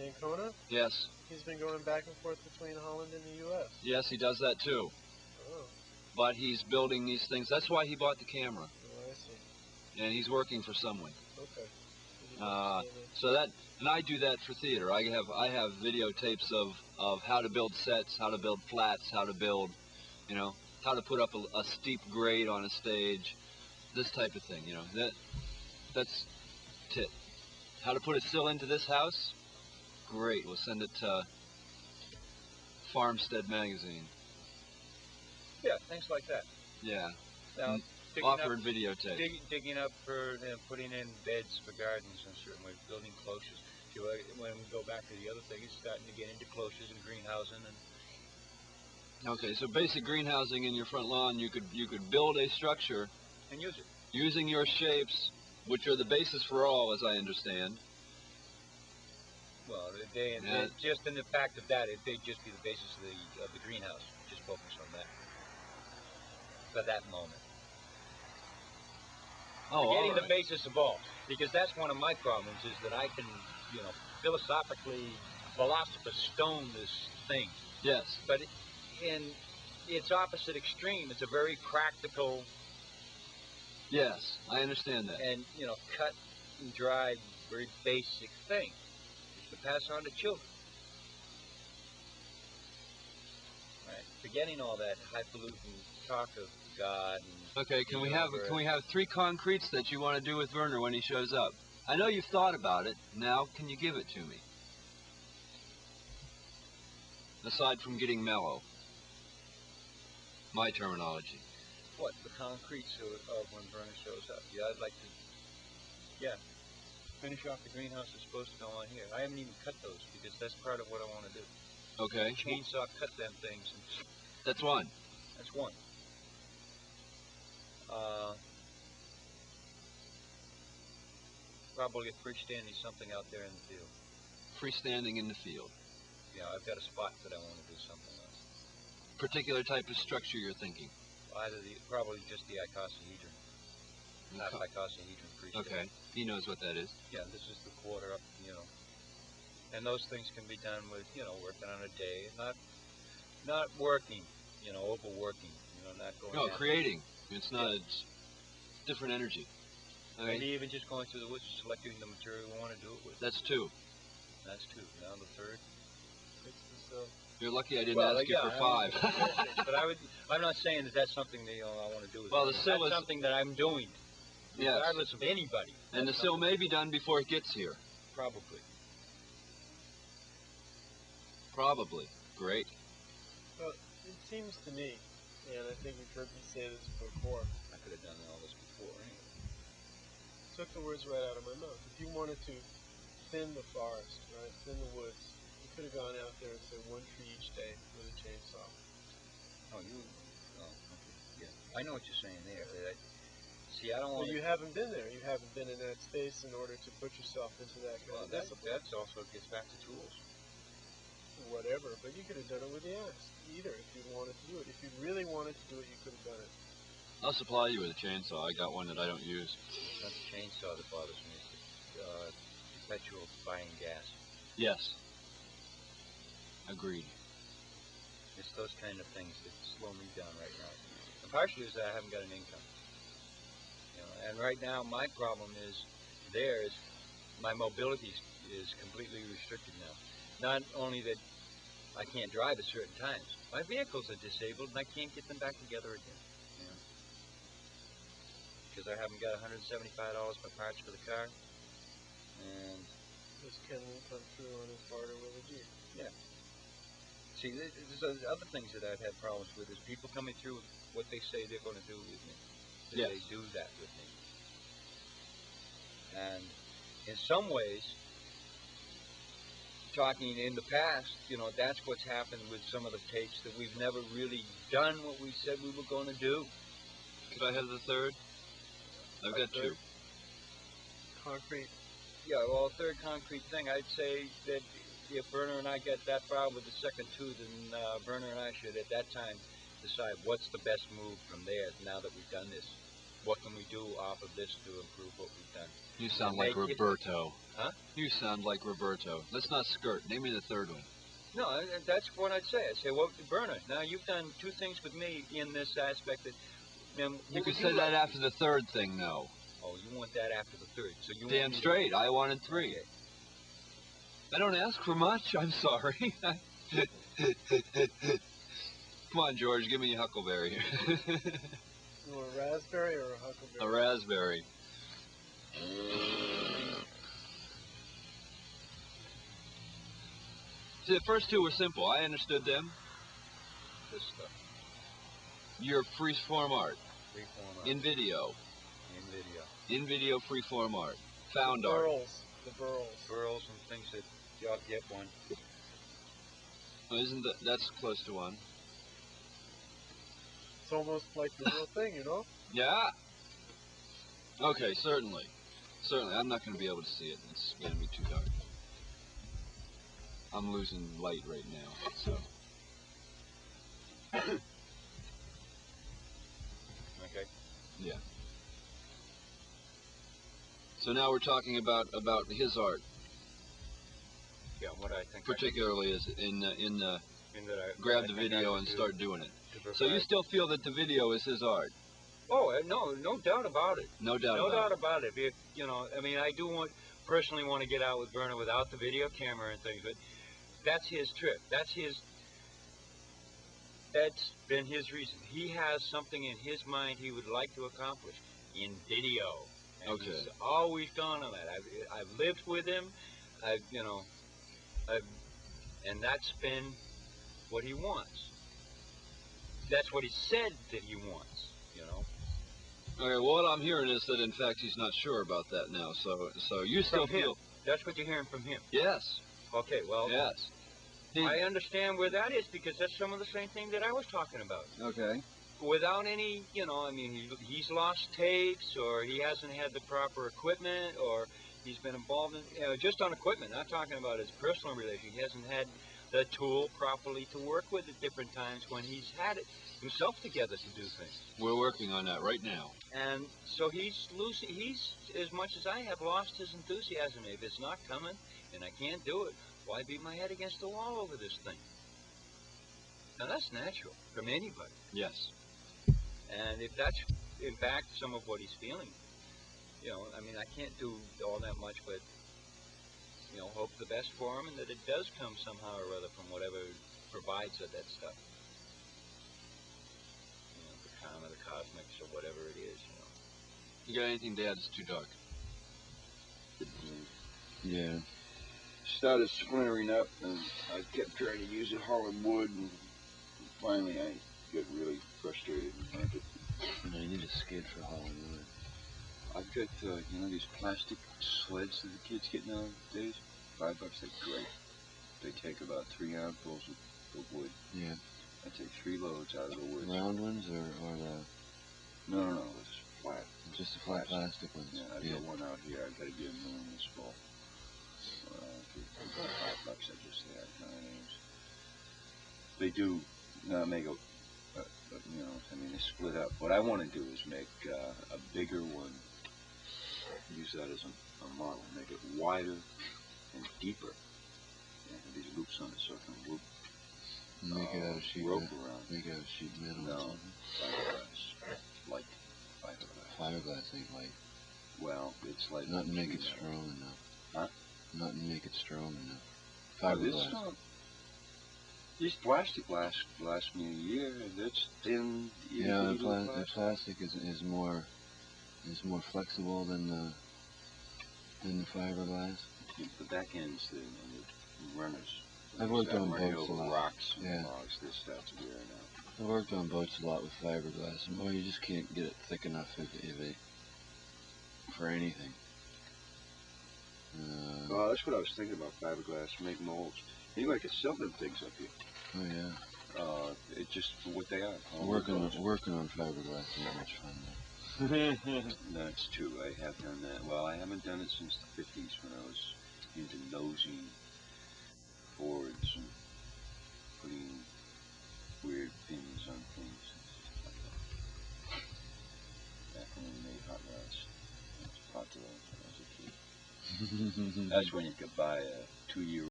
Ancona? Yes. He's been going back and forth between Holland and the U.S. Yes, he does that too. Oh. But he's building these things. That's why he bought the camera. Oh, I see. And he's working for someone. Okay. So that, and I do that for theater. I have videotapes of how to build sets, how to build flats, how to build, how to put up a steep grade on a stage, this type of thing. That's it. How to put a sill into this house? Great. We'll send it to Farmstead magazine. Yeah, things like that. Yeah. Now, offered videotape. Digging up for putting in beds for gardens and certain ways, building cloches. When we go back to the other thing, it's starting to get into cloches and greenhousing and. Okay, so basic greenhousing in your front lawn, you could build a structure and use it using your shapes, which are the basis for all, as I understand. Well, just in the fact of that, they'd just be the basis of the greenhouse. Just focus on that for that moment. Oh, getting the basis of all, because that's one of my problems is that I can, philosophically, stone this thing. Yes. But in its opposite extreme, it's a very practical. Yes, I understand that. And cut and dried, very basic thing to pass on to children. Right. Forgetting all that highfalutin talk of God. And okay, can we have 3 concretes that you want to do with Werner when he shows up? I know you've thought about it. Now, can you give it to me? Aside from getting mellow. My terminology. What, the concretes of when Werner shows up? Yeah, I'd like to. Yeah. Finish off the greenhouse is supposed to go on here. I haven't even cut those because that's part of what I want to do. Okay. Chainsaw cut them things. That's one. That's one. Probably a freestanding something out there in the field. Freestanding in the field. Yeah, I've got a spot that I want to do something on. Particular type of structure you're thinking? Probably just the icosahedron. Not icosahedron freestanding. Okay, he knows what that is. Yeah, this is the quarter up, And those things can be done with, working on a day, not working, overworking, not going. No, creating. It's not. Yeah. It's different energy. Okay. Maybe even just going through the woods, selecting the material we want to do it with. That's 2. That's 2. Now the 3rd. You're lucky I didn't ask you for 5. But I'm not saying that that's something that I want to do. Well, the sill is something that I'm doing, regardless of anybody. And the sill may be done before it gets here. Probably. Probably. Great. Well, it seems to me, and I think you've heard me say this before. I could have done all this before anyway. Took the words right out of my mouth. If you wanted to thin the forest, right, thin the woods, you could have gone out there and said 1 tree each day with a chainsaw. Oh, okay. Yeah. I know what you're saying there. See, I don't want. Well, you haven't been there. You haven't been in that space in order to put yourself into that kind of discipline. That also gets back to tools. Whatever, but you could have done it with the axe, either, if you wanted to do it. If you really wanted to do it, you could have done it. I'll supply you with a chainsaw. I got one that I don't use. It's not the chainsaw that bothers me. It's perpetual buying gas. Yes. Agreed. It's those kind of things that slow me down right now. And partially is that I haven't got an income. And right now my problem is my mobility is completely restricted now. Not only that I can't drive at certain times, my vehicles are disabled and I can't get them back together again. Because I haven't got $175 for parts for the car. And this Ken will come through on his barter with a Jeep. Yeah. See, there's other things that I've had problems with is people coming through with what they say they're going to do with me. That they do that with me. And in some ways, talking in the past, that's what's happened with some of the tapes that we've never really done what we said we were going to do. Could I have the 3rd? I've got 2. Concrete. Yeah, well, 3rd concrete thing, I'd say that if Werner and I get that far with the second 2, then Werner and I should at that time decide what's the best move from there now that we've done this. what can we do off of this to improve what we've done. You sound like Roberto. Huh? You sound like Roberto. Let's not skirt. Name me the third one. No, that's what I'd say. I'd say, well, Bernard, now you've done two things with me in this aspect. That, you could say that after the third thing, though. Oh, you want that after the third. So you damn straight. I wanted 3. Okay. I don't ask for much. I'm sorry. Come on, George. Give me a huckleberry. You want a raspberry or a huckleberry? A raspberry. See, the first 2 were simple. I understood them. This stuff. Your freeform art. Freeform art. In video. In video. In video freeform art. Found art. The burls. Burls and things that you ought to get one. Well, isn't that's close to 1. It's almost like the real thing, you know? Yeah. Okay, certainly. Certainly. I'm not going to be able to see it. It's going to be too dark. I'm losing light right now, so. Okay. Yeah. So now we're talking about his art. Yeah, what I think. Particularly is in grab the video and start doing it. So you still feel that the video is his art? Oh, no doubt about it. No doubt about it. If, I mean, I do personally want to get out with Werner without the video camera and things, but that's his trip. That's been his reason. He has something in his mind he would like to accomplish in video. And okay. He's always gone on that. I've lived with him. And that's been what he wants. That's what he said that he wants, Okay, well, what I'm hearing is that, in fact, he's not sure about that now. So you still feel... That's what you're hearing from him? Yes. Okay, well... Yes. I understand where that is, because that's some of the same thing that I was talking about. Okay. Without any, I mean, he's lost tapes, or he hasn't had the proper equipment, or he's been involved in, just on equipment, not talking about his personal relation. He hasn't had the tool properly to work with at different times when he's had it himself together to do things. We're working on that right now. And so he's, as much as I have, lost his enthusiasm. If it's not coming and I can't do it, why beat my head against the wall over this thing? Now that's natural from anybody. Yes. And if that's in fact some of what he's feeling, I mean, I can't do all that much but, hope the best for him and that it does come somehow or other from whatever provides of that stuff. The karma, the cosmics, or whatever it is, You got anything, Dad? It's too dark. Yeah. Started splintering up, and I kept trying to use it hauling wood, and finally I got really frustrated and burnt it. You need a skid for hauling wood. I've got, these plastic sleds that the kids get nowadays. $5, they're great. They take about 3 armfuls of wood. Yeah. I take 3 loads out of the woods. Round ones or the... No, it's flat. Just the flat plastic ones. Yeah, I've got one out here. I've got to get a new one this fall. For $5, I just say I kind of names. They do make they split up. What I want to do is make a bigger one. Use that as a model. Make it wider and deeper. And have these loops on it so I can loop. Make it out of sheet rope around. Make it out of sheet metal. No, fiberglass. Light fiberglass. Fiberglass ain't light. Well, it's like not make it strong enough. Huh? Not make it strong enough. Fiberglass. These plastic last me a year. That's thin. Yeah, the plastic is more flexible than the fiberglass. The back ends and the runners. I've worked on boats a lot. Rocks and logs. This stuff's wearing out. I've worked on boats a lot with fiberglass, and boy, you just can't get it thick enough for anything. Well, that's what I was thinking about fiberglass. Make molds. You I could sell them things up here. Oh yeah. It's just for what they are. Working on fiberglass isn't much fun though. That's true. I have done that. Well, I haven't done it since the 50s when I was into nosing boards and putting weird pins on things. Back in the That's when you could buy a 2-year